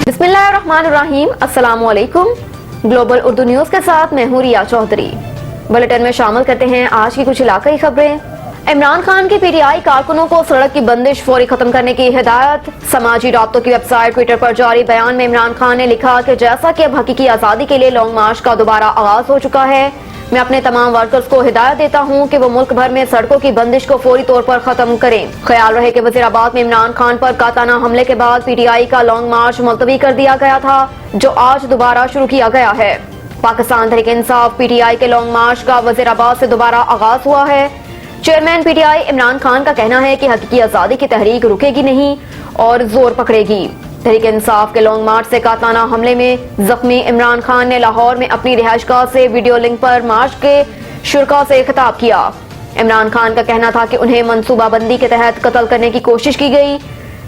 बिस्मिल्लाहिर्रहमानिर्रहीम, अस्सलामुअलैकुम। Global Urdu news के साथ मैं हूं रिया चौधरी। बुलेटिन में शामिल करते हैं आज की कुछ इलाकाई खबरें। इमरान खान के पीटीआई कारकुनों को सड़क की बंदिश फौरी खत्म करने की हिदायत। समाजी राब्तों की वेबसाइट ट्विटर पर जारी बयान में इमरान खान ने लिखा कि जैसा कि अब हकीकी आजादी के लिए लॉन्ग मार्च का दोबारा आगाज हो चुका है, मैं अपने तमाम वर्कर्स को हिदायत देता हूं कि वो मुल्क भर में सड़कों की बंदिश को फौरी तौर पर खत्म करें। ख्याल रहे कि वजीराबाद में इमरान खान पर काताना हमले के बाद पीटीआई का लॉन्ग मार्च मुलतवी कर दिया गया था, जो आज दोबारा शुरू किया गया है। पाकिस्तान तहरीक इंसाफ पीटीआई के लॉन्ग मार्च का वजीराबाद से दोबारा आगाज हुआ है। चेयरमैन पीटीआई इमरान खान का कहना है कि हकीकी आजादी की तहरीक रुकेगी नहीं और जोर पकड़ेगी। तहरीक इंसाफ के लॉन्ग मार्च से काताना हमले में जख्मी इमरान खान ने लाहौर में अपनी रिहाइशगाह से वीडियो लिंक पर मार्च के शुरका से खिताब किया। इमरान खान का कहना था कि उन्हें मंसूबाबंदी के तहत कत्ल करने की कोशिश की गई।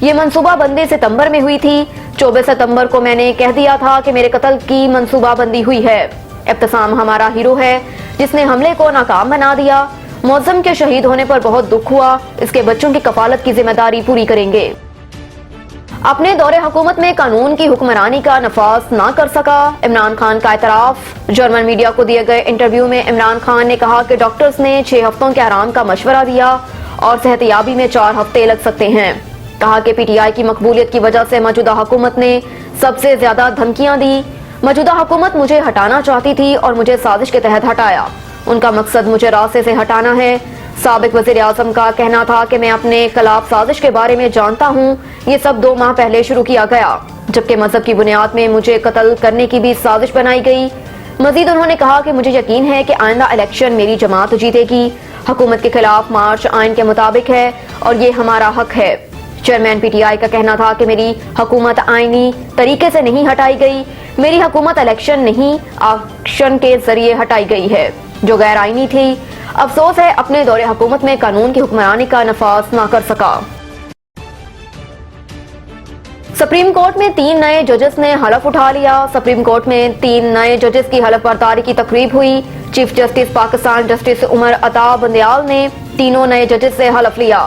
ये मंसूबाबंदी सितंबर में हुई थी। 24 सितंबर को मैंने कह दिया था कि मेरे कत्ल की मंसूबाबंदी हुई है। इब्तिसाम हमारा हीरो है जिसने हमले को नाकाम बना दिया। मौजम के शहीद होने पर बहुत दुख हुआ। इसके बच्चों की कफालत की जिम्मेदारी पूरी करेंगे। अपने दौरे हुकूमत में कानून की हुक्मरानी का नफाज ना कर सका, इमरान खान का एतराफ। जर्मन मीडिया को दिए गए इंटरव्यू में इमरान खान ने कहा कि डॉक्टर्स ने 6 हफ्तों के आराम का मशवरा दिया और सेहतयाबी में 4 हफ्ते लग सकते हैं। कहा कि पीटीआई की मकबूलियत की वजह से मौजूदा हुकूमत ने सबसे ज्यादा धमकियां दी। मौजूदा हुकूमत मुझे हटाना चाहती थी और मुझे साजिश के तहत हटाया। उनका मकसद मुझे रास्ते से हटाना है। साबिक वज़ीर आज़म का कहना था कि मैं अपने खिलाफ साजिश के बारे में जानता हूँ। ये सब 2 माह पहले शुरू किया गया, जबकि मजहब की बुनियाद में मुझे कत्ल करने की भी साजिश बनाई गई। मजीद उन्होंने कहा कि मुझे यकीन है कि आइंदा इलेक्शन मेरी जमात जीतेगी। हुकूमत के खिलाफ मार्च आइन के मुताबिक है और ये हमारा हक है। चेयरमैन पीटीआई का कहना था कि मेरी हुकूमत आईनी तरीके से नहीं हटाई गई। मेरी हुकूमत इलेक्शन नहीं एक्शन के जरिए हटाई गई है, जो गैर आईनी थी। अफसोस है अपने दौरे हुकूमत में कानून की हुक्मरानी का नफाज ना कर सका। सुप्रीम कोर्ट में 3 नए जजेस ने हलफ उठा लिया। सुप्रीम कोर्ट में 3 नए जजेस की हलफ बर्दारी की तकरीब हुई। Chief justice Pakistan justice Umar Ata Bandial ने तीनों नए जजेस से हलफ लिया।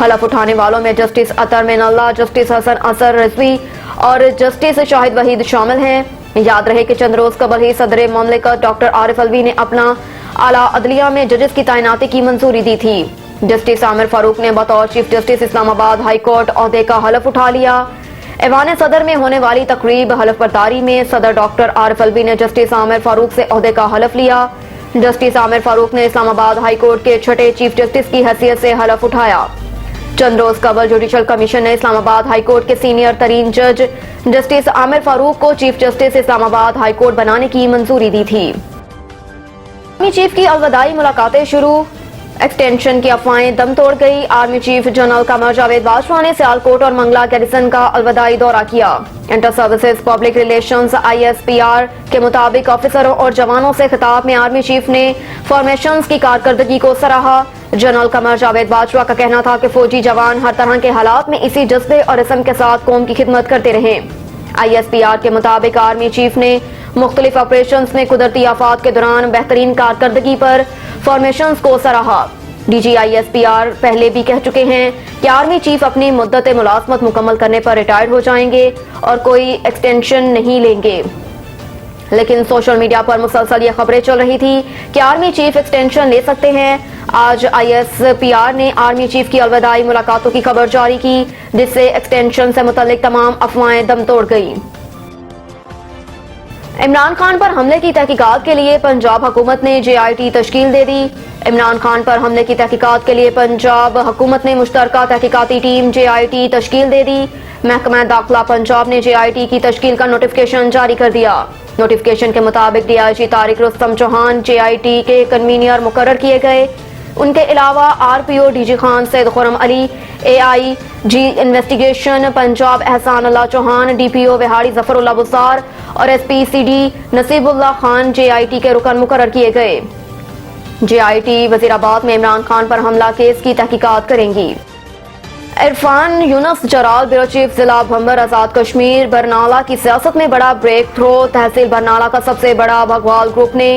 हलफ उठाने वालों में जस्टिस अतर मिनल्ला, जस्टिस हसन असर रिजवी और जस्टिस शाहिद वहीद शामिल हैं। याद रहे कि चंद रोज कबल ही सदर ममलिकत डॉक्टर आरिफ अलवी ने अपना आला अदलिया में जजेस की तैनाती की मंजूरी दी थी। जस्टिस आमिर फारूक ने बतौर chief justice Islamabad high court ओहदे का हलफ उठा लिया। ऐवान सदर में होने वाली तकरीब हलफ बर्दारी में सदर डॉक्टर आरिफ अलवी ने जस्टिस आमिर फारूक से ओहदे का हलफ लिया। जस्टिस आमिर फारूक ने इस्लामाबाद हाई कोर्ट के 6ठे चीफ जस्टिस की हैसियत से हलफ उठाया। चंद रोज कबल जुडिशल कमीशन ने इस्लामाबाद हाई कोर्ट के सीनियर तरीन जज जस्टिस आमिर फारूक को chief justice Islamabad high court बनाने की मंजूरी दी थी। आर्मी चीफ की अलविदाई मुलाकातें शुरू। एक्सटेंशन की अफवाहें दम तोड़ गई। Army chief general Qamar Javed Bajwa ने सियालकोट और मंगला गैरिसन का अलविदाई दौरा किया। Inter services public relations ISPR के मुताबिक ऑफिसरों और जवानों से खिताब में आर्मी चीफ ने फॉर्मेशंस की कारकर्दगी को सराहा। जनरल कमर जावेद बाजवा का कहना था कि फौजी जवान हर तरह के हालात में इसी जज्बे और इस्म के साथ कौम की खिदमत करते रहे। ISPR के मुताबिक आर्मी चीफ ने मुख्तलिफ ऑपरेशंस में कुदरती आफात के दौरान बेहतरीन कारकर्दगी पर फॉर्मेशंस को सराहा। DG ISPR पहले भी कह चुके हैं कि आर्मी चीफ अपनी मुद्दत मुलाजमत मुकम्मल करने पर रिटायर्ड हो जाएंगे और कोई एक्सटेंशन नहीं लेंगे, लेकिन सोशल मीडिया पर मुसलसल ये खबरें चल रही थी कि आर्मी चीफ एक्सटेंशन ले सकते हैं। आज ISPR ने आर्मी चीफ की अलविदाई मुलाकातों की खबर जारी की, जिससे एक्सटेंशन से मुतल्लिक तमाम अफवाहें दम तोड़ गई। इमरान खान पर हमले की तहकीकात के लिए पंजाब हुकूमत ने JIT तश्कील दे दी। इमरान खान पर हमले की तहकीकात के लिए पंजाब हुकूमत ने मुश्तरका तहकीकाती टीम JIT तश्कील दे दी। महकमा दाखिला पंजाब ने JIT की तश्कील का नोटिफिकेशन जारी कर दिया। नोटिफिकेशन के मुताबिक DIG तारिक रुस्तम चौहान JIT के कन्वीनर मुकर्रर किए गए। उनके अलावा RPO DG Khan Syed Khurram Ali, AIG investigation Punjab एहसान अल्लाह चौहान, DPO विहाड़ी जफरुल्लाह बुसार और SPCD नसीबुल्लाह खान JIT के रुकन मुकर्रर किए गए। JIT वजीराबाद में इमरान खान पर हमला केस की तहकीकात करेंगी। इरफान यूनुस जराल ब्यूरो चीफ जिला भंबर आजाद कश्मीर बरनाला की सियासत में बड़ा ब्रेक थ्रो। तहसील बरनाला का सबसे बड़ा भगवाल ग्रुप ने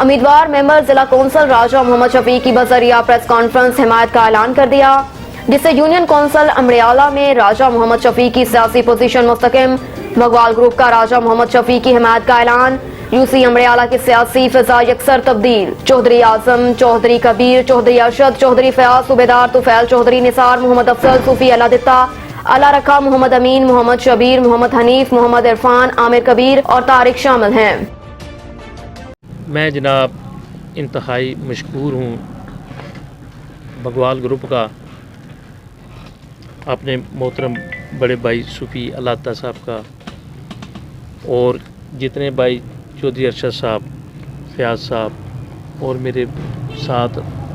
उम्मीदवार मेंबर जिला कौंसल राजा मोहम्मद शफी की बजरिया प्रेस कॉन्फ्रेंस हिमायत का ऐलान कर दिया, जिससे यूनियन कौंसल अमरियाला में राजा मोहम्मद शफी की सियासी पोजीशन मुस्तकिम बगवाल ग्रुप का राजा मोहम्मद शफी की हिमायत का ऐलान। यूसी अमड़ियाला की सियासी फिजा यकसर तब्दील। चौधरी आजम, चौधरी कबीर, चौधरी अरशद, चौधरी फयाज, सूबेदार तुफैल चौधरी, निसार, मोहम्मद अफजल, सूफी अलादित्ता, अला रखा, मोहम्मद अमीन, मोहम्मद शबीर, मोहम्मद हनीफ, मोहम्मद इरफान, आमिर कबीर और तारिक शामिल हैं। मैं जनाब इंतहाई मशकूर हूँ बगवाल ग्रुप का, अपने मोहतरम बड़े भाई सूफी अलादित्ता साहब का, और जितने भाई चौधरी अरशद साहब, फयाज साहब और मेरे साथ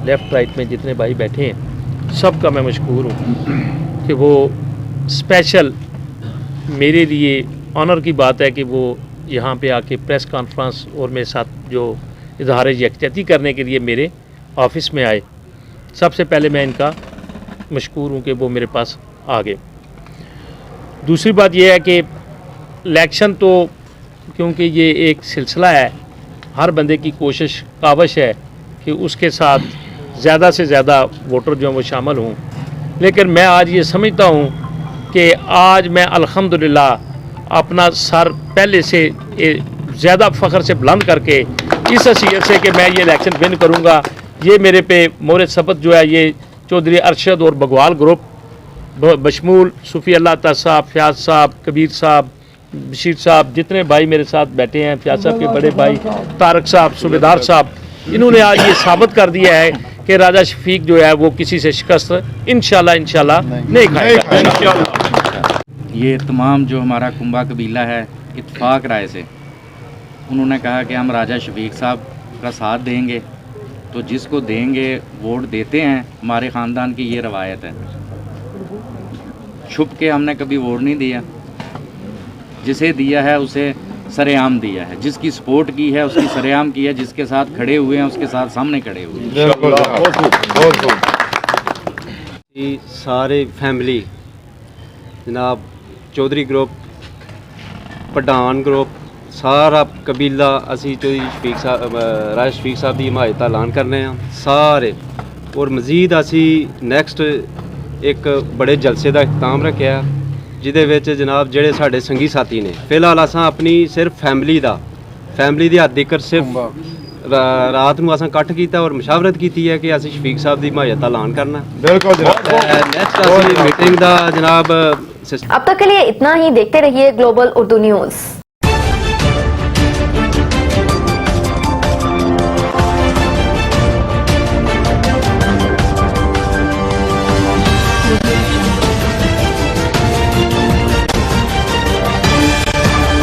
लेफ़्ट राइट में जितने भाई बैठे हैं, सब का मैं मशकूर हूँ कि वो स्पेशल मेरे लिए ऑनर की बात है कि वो यहाँ पे आके प्रेस कॉन्फ्रेंस और मेरे साथ जो इजहार यकजहती करने के लिए मेरे ऑफिस में आए। सबसे पहले मैं इनका मशकूर हूँ कि वो मेरे पास आ गए। दूसरी बात यह है कि इलेक्शन तो क्योंकि ये एक सिलसिला है, हर बंदे की कोशिश काविश है कि उसके साथ ज़्यादा से ज़्यादा वोटर जो हैं वो शामिल हों, लेकिन मैं आज ये समझता हूँ कि आज मैं अल्हम्दुलिल्लाह अपना सर पहले से ज़्यादा फ़ख्र से बुलंद करके इस हैसियत से कि मैं ये इलेक्शन विन करूँगा, ये मेरे पे मोहर सबत जो है ये चौधरी अरशद और बगवाल ग्रुप बशमूल सूफी अलादित्ता साहब, फयाज साहब, कबीर साहब, बशीर साहब, जितने भाई मेरे साथ बैठे हैं, फयाज साहब के बड़े भाई तारक साहब, सूबेदार साहब, इन्होंने आज ये साबित कर दिया है कि राजा शफीक जो है वो किसी से शिकस्त इंशाल्लाह नहीं खाएगा। ये तमाम जो हमारा कुंबा कबीला है, इत्तेफाक राय से उन्होंने कहा कि हम राजा शफीक साहब का साथ देंगे, तो जिसको देंगे वोट देते हैं। हमारे ख़ानदान की ये रवायत है, छुप के हमने कभी वोट नहीं दिया, जिसे दिया है उसे सरेआम दिया है, जिसकी सपोर्ट की है उसकी सरेआम की है, जिसके साथ खड़े हुए हैं उसके साथ सामने खड़े हुए हैं। सारे फैमिली जनाब चौधरी ग्रुप, पठान ग्रुप, सारा कबीला असी चौधरी शफीक साहब, राजा शफीक साहब की हिमायत का ऐलान करने हैं सारे, और मजीद असी नैक्सट एक बड़े जलसे का इख्ताम रखा जिहदे विच जनाब जिहड़े साडे संगी साथी ने, फिलहाल असां अपनी सिर्फ फैमिली दी हद तक सिर्फ रात नूं असां इकट्ठ कीता और मशावरत की है कि असीं शफीक साहब की हिमायत का ऐलान करना। बिल्कुल नैक्सट असीं मीटिंग दा जनाब। अब तक के लिए इतना ही। देखते रहिए ग्लोबल उर्दू न्यूज़।